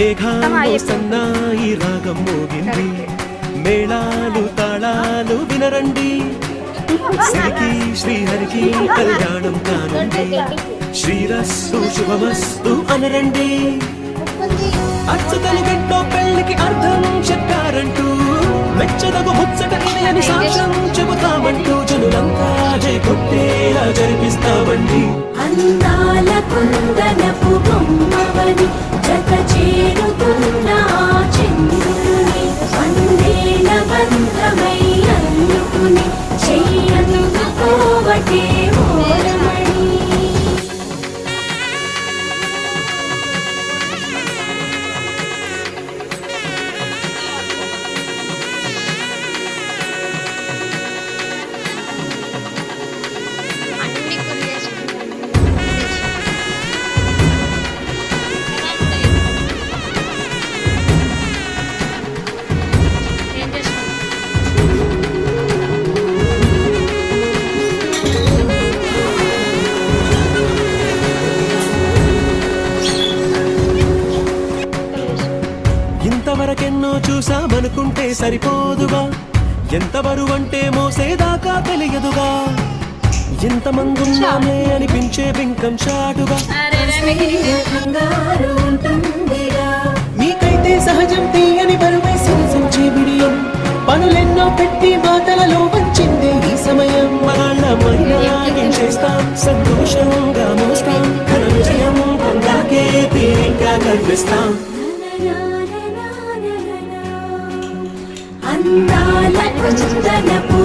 మేఘాలు సన్నాయి రాగం మోగింది, మేళాలు తాళాలు వినరండి. శ్రీకి శ్రీహరికి కళ్యాణం కానుంది, శ్రీరస్తు శుభమస్తు అనరండి. అచ్చతలు గంటో పెళ్లికి అర్థం చెప్పారంటూ, మెచ్చదగు ముచ్చట అని సాక్ష్యం చెబుతామంటూ, జనులంతా జై కొట్టేలా జరిపిస్తామండి. అందాల కుందనపు బొమ్మవని జత చేరుతున్న చంద్రుని, వందేల బంధమై అల్లుకుని చెయ్యందుకోవటే ఓరమణి. ఇంతవరకెన్నో చూసామనుకుంటే సరిపోదుగా, ఎంత బరువంటే మోసేదాకా తెలియదుగా, ఎంతమందున్నామే అనిపించే బింకం చాటుగా. మీకైతే సహజం తీయని బరువై సరసించే బిడియం, పనులెన్నో పెట్టి మాటలలో వంచిందే ఈ సమయం. మనాళ్ళమైనా ఏం చేస్తాం, సంతోషంగా మోస్తాం, ఘన విజయం పొందాకే తీరిగ్గా కనిపిస్తాం. అందాల కుందనపు